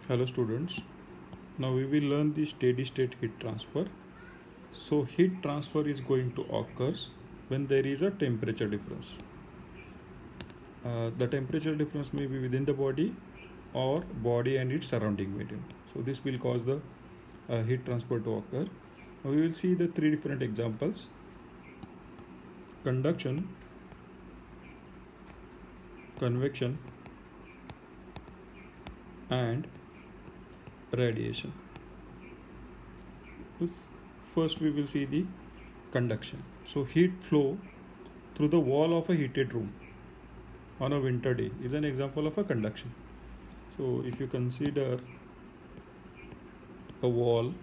Hello students, now we will learn the steady state heat transfer. So heat transfer is going to occur when there is a temperature difference. The temperature difference may be within the body or body and its surrounding medium. So this will cause the heat transfer to occur. Now we will see the three different examples: conduction, convection and radiation. First we will see the conduction. So heat flow through the wall of a heated room on a winter day is an example of a conduction. So if you consider a wall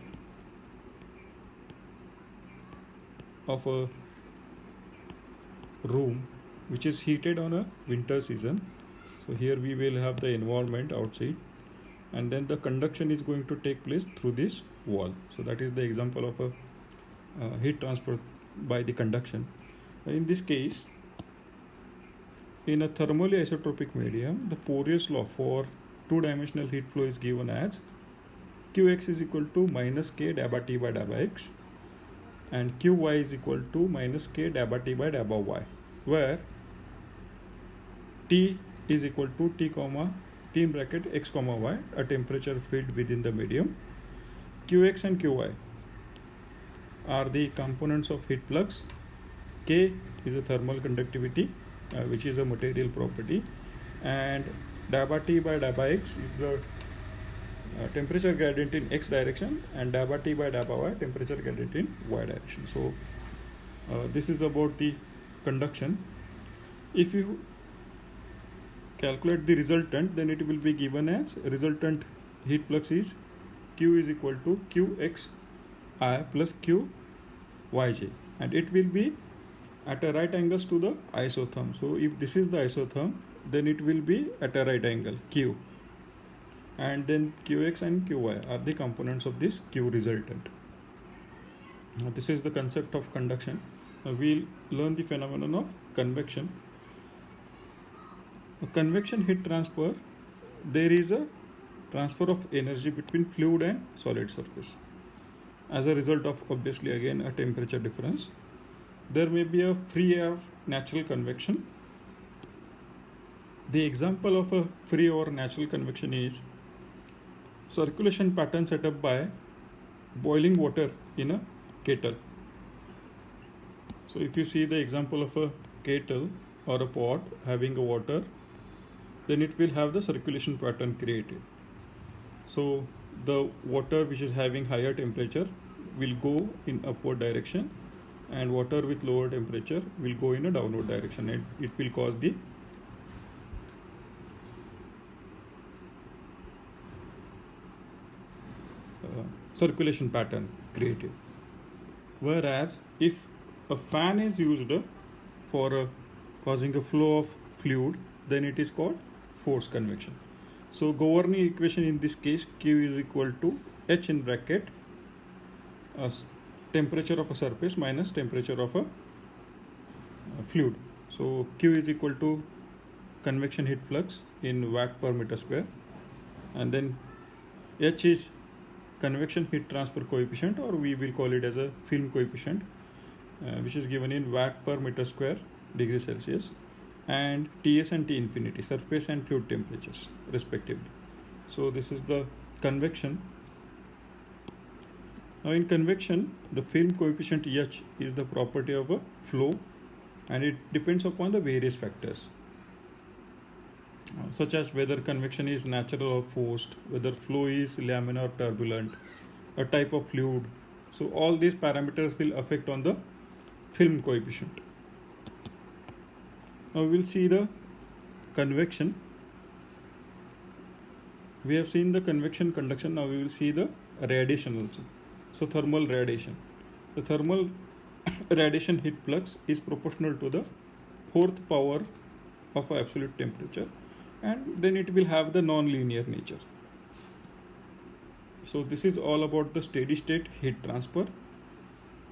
of a room which is heated on a winter season, so here we will have the environment outside, and then the conduction is going to take place through this wall. So that is the example of a heat transfer by the conduction. In this case, in a thermally isotropic medium, the Fourier's law for two-dimensional heat flow is given as Qx is equal to minus k dabba t by dabba x, and Qy is equal to minus k dabba t by dabba y, where T is equal to T in bracket x comma y, a temperature filled within the medium. Qx and Qy are the components of heat flux. K is a thermal conductivity, which is a material property, and dabba t by dabba x is the temperature gradient in x direction, and dabba t by dabba y temperature gradient in y direction. So this is about the conduction. If you calculate the resultant, then it will be given as resultant heat flux is Q is equal to Qxi plus Qyj, and it will be at a right angles to the isotherm. So if this is the isotherm, then it will be at a right angle Q, and then Qx and Qy are the components of this Q resultant. Now this is the concept of conduction. Now we'll learn the phenomenon of convection. A convection heat transfer, there is a transfer of energy between fluid and solid surface as a result of obviously again a temperature difference. There may be a free air natural convection. The example of a free or natural convection is circulation pattern set up by boiling water in a kettle. So if you see the example of a kettle or a pot having a water, then it will have the circulation pattern created. So the water which is having higher temperature will go in upward direction, and water with lower temperature will go in a downward direction, and it will cause the circulation pattern created. Whereas if a fan is used for causing a flow of fluid, then it is called forced convection. So governing equation in this case, Q is equal to H in bracket temperature of a surface minus temperature of a fluid. So Q is equal to convection heat flux in watt per meter square, and then H is convection heat transfer coefficient, or we will call it as a film coefficient, which is given in watt per meter square degree Celsius, and Ts and T infinity, surface and fluid temperatures respectively. So this is the convection. Now in convection, the film coefficient H is the property of a flow, and it depends upon the various factors, such as whether convection is natural or forced, whether flow is laminar or turbulent, a type of fluid. So all these parameters will affect on the film coefficient. Now we will see the convection. We have seen the convection, conduction. Now we will see the radiation also. So thermal radiation. The thermal radiation heat flux is proportional to the fourth power of absolute temperature, and then it will have the non-linear nature. So this is all about the steady state heat transfer.